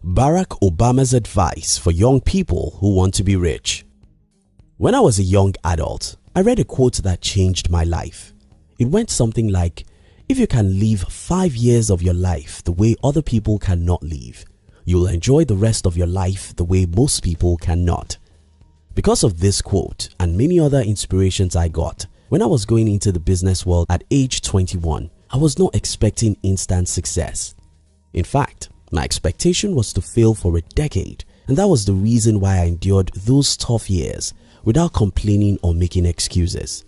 Barack Obama's advice for young people who want to be rich. When I was a young adult, I read a quote that changed my life. It went something like, if you can live 5 years of your life the way other people cannot live, you'll enjoy the rest of your life the way most people cannot. Because of this quote and many other inspirations I got, when I was going into the business world at age 21, I was not expecting instant success. In fact, my expectation was to fail for a decade, and that was the reason why I endured those tough years without complaining or making excuses.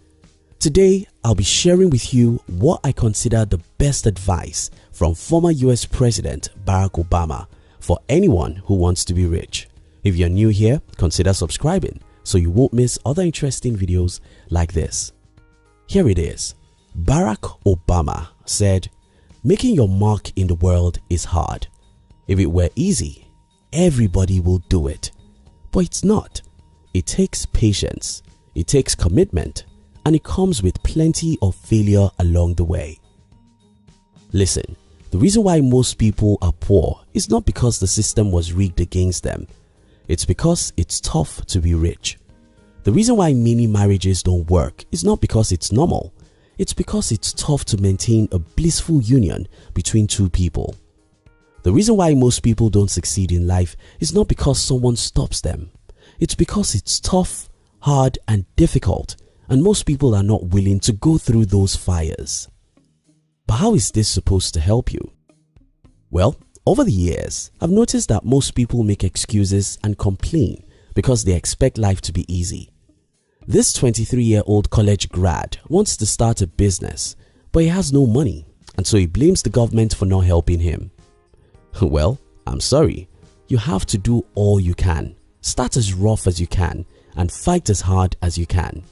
Today, I'll be sharing with you what I consider the best advice from former US President Barack Obama for anyone who wants to be rich. If you're new here, consider subscribing so you won't miss other interesting videos like this. Here it is. Barack Obama said, "Making your mark in the world is hard. If it were easy, everybody will do it. But it's not. It takes patience, it takes commitment, and it comes with plenty of failure along the way." Listen, the reason why most people are poor is not because the system was rigged against them. It's because it's tough to be rich. The reason why many marriages don't work is not because it's normal. It's because it's tough to maintain a blissful union between two people. The reason why most people don't succeed in life is not because someone stops them. It's because it's tough, hard, and difficult, and most people are not willing to go through those fires. But how is this supposed to help you? Well, over the years, I've noticed that most people make excuses and complain because they expect life to be easy. This 23-year-old college grad wants to start a business, but he has no money, and so he blames the government for not helping him. Well, I'm sorry, you have to do all you can. Start as rough as you can and fight as hard as you can.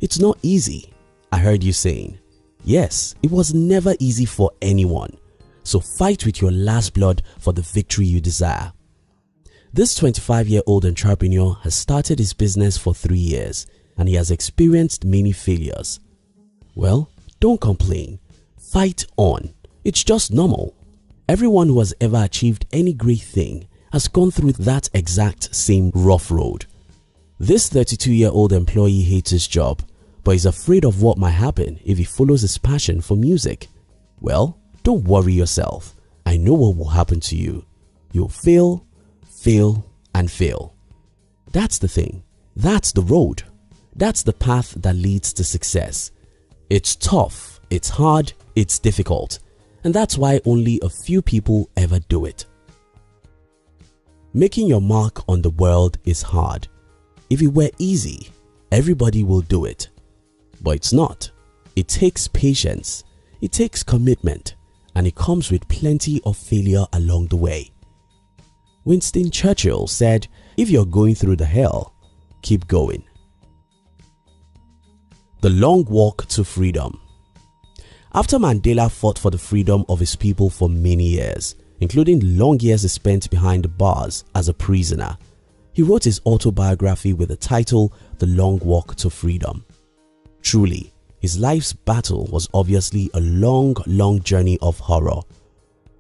It's not easy, I heard you saying. Yes, it was never easy for anyone. So fight with your last blood for the victory you desire. This 25-year-old entrepreneur has started his business for 3 years and he has experienced many failures. Well, don't complain. Fight on. It's just normal. Everyone who has ever achieved any great thing has gone through that exact same rough road. This 32-year-old employee hates his job, but is afraid of what might happen if he follows his passion for music. Well, don't worry yourself. I know what will happen to you. You'll fail, fail, and fail. That's the thing. That's the road. That's the path that leads to success. It's tough, it's hard, it's difficult, and that's why only a few people ever do it. Making your mark on the world is hard. If it were easy, everybody will do it. But it's not. It takes patience, it takes commitment, and it comes with plenty of failure along the way. Winston Churchill said, "If you're going through the hell, keep going." The long walk to freedom. After Mandela fought for the freedom of his people for many years, including long years he spent behind the bars as a prisoner, he wrote his autobiography with the title The Long Walk to Freedom. Truly, his life's battle was obviously a long journey of horror.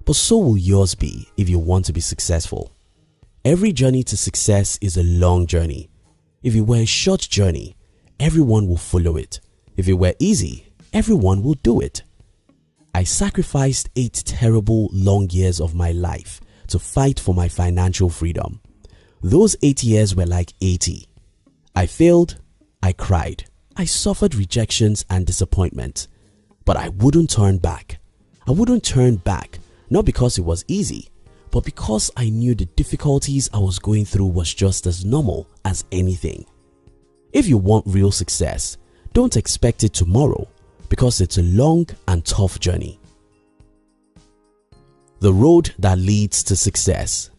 But so will yours be if you want to be successful. Every journey to success is a long journey. If it were a short journey, everyone will follow it. If it were easy, everyone will do it. I sacrificed 8 terrible long years of my life to fight for my financial freedom. Those 8 years were like 80. I failed, I cried, I suffered rejections and disappointment, but I wouldn't turn back. I wouldn't turn back, not because it was easy, but because I knew the difficulties I was going through was just as normal as anything. If you want real success, don't expect it tomorrow because it's a long and tough journey. The road that leads to success.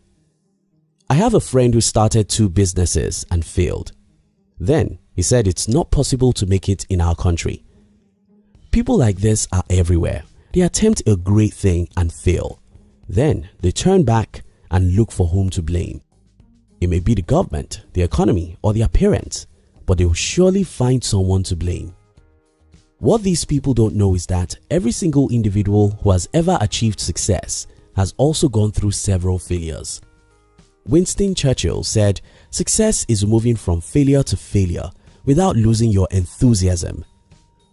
I have a friend who started 2 businesses and failed. Then he said it's not possible to make it in our country. People like this are everywhere. They attempt a great thing and fail. Then they turn back and look for whom to blame. It may be the government, the economy, or their parents, but they will surely find someone to blame. What these people don't know is that every single individual who has ever achieved success has also gone through several failures. Winston Churchill said, "Success is moving from failure to failure without losing your enthusiasm."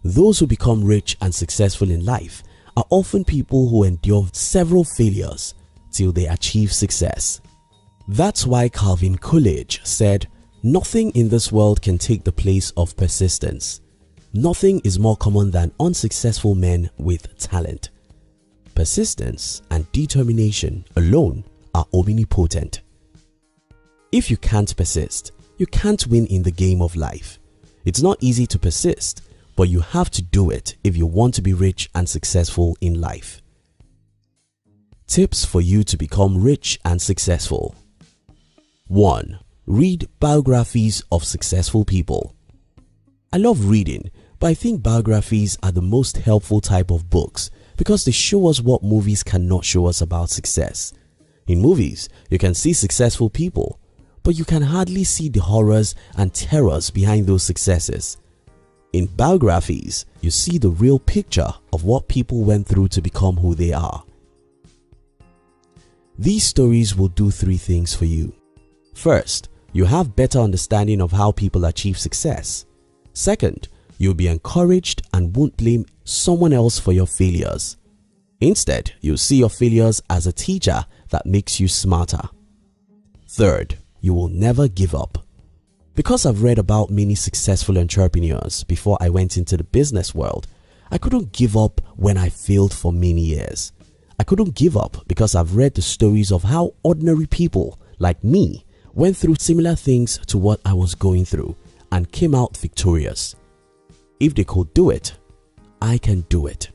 Those who become rich and successful in life are often people who endure several failures till they achieve success. That's why Calvin Coolidge said, "Nothing in this world can take the place of persistence. Nothing is more common than unsuccessful men with talent. Persistence and determination alone are omnipotent." If you can't persist, you can't win in the game of life. It's not easy to persist, but you have to do it if you want to be rich and successful in life. Tips for you to become rich and successful. 1. Read biographies of successful people. I love reading, but I think biographies are the most helpful type of books because they show us what movies cannot show us about success. In movies, you can see successful people, but you can hardly see the horrors and terrors behind those successes. In biographies, you see the real picture of what people went through to become who they are. These stories will do 3 things for you. First, you have better understanding of how people achieve success. Second, you'll be encouraged and won't blame someone else for your failures. Instead, you'll see your failures as a teacher that makes you smarter. Third, you will never give up. Because I've read about many successful entrepreneurs before I went into the business world, I couldn't give up when I failed for many years. I couldn't give up because I've read the stories of how ordinary people like me went through similar things to what I was going through and came out victorious. If they could do it, I can do it.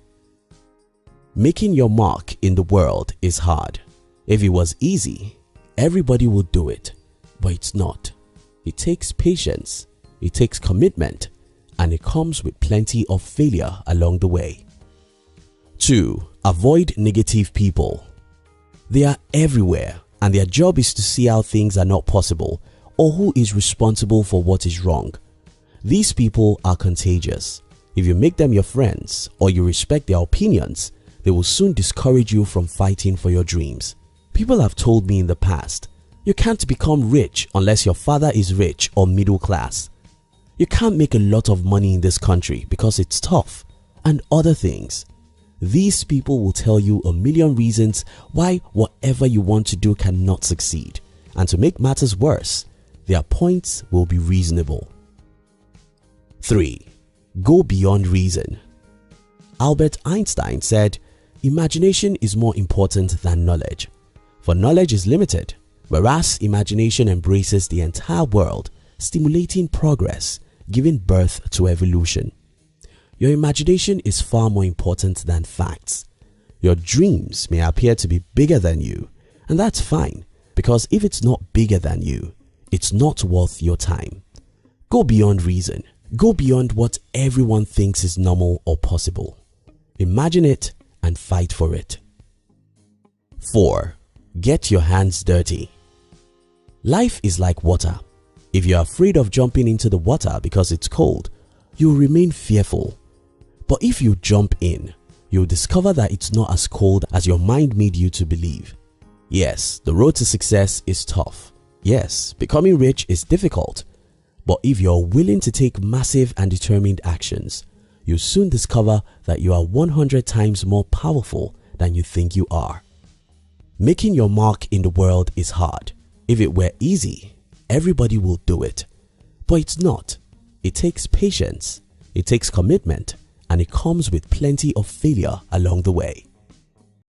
Making your mark in the world is hard. If it was easy, everybody would do it, but it's not. It takes patience, it takes commitment, and it comes with plenty of failure along the way. 2. Avoid negative people. They are everywhere and their job is to see how things are not possible or who is responsible for what is wrong. These people are contagious. If you make them your friends or you respect their opinions, they will soon discourage you from fighting for your dreams. People have told me in the past, you can't become rich unless your father is rich or middle class. You can't make a lot of money in this country because it's tough, and other things. These people will tell you a million reasons why whatever you want to do cannot succeed, and to make matters worse, their points will be reasonable. 3. Go beyond reason. Albert Einstein said, "Imagination is more important than knowledge, for knowledge is limited, whereas imagination embraces the entire world, stimulating progress, giving birth to evolution." Your imagination is far more important than facts. Your dreams may appear to be bigger than you, and that's fine, because if it's not bigger than you, it's not worth your time. Go beyond reason. Go beyond what everyone thinks is normal or possible. Imagine it and fight for it. 4. Get your hands dirty. Life is like water. If you're afraid of jumping into the water because it's cold, you'll remain fearful. But if you jump in, you'll discover that it's not as cold as your mind made you to believe. Yes, the road to success is tough. Yes, becoming rich is difficult. But if you're willing to take massive and determined actions, you'll soon discover that you are 100 times more powerful than you think you are. Making your mark in the world is hard. If it were easy, everybody will do it. But it's not. It takes patience, it takes commitment, and it comes with plenty of failure along the way.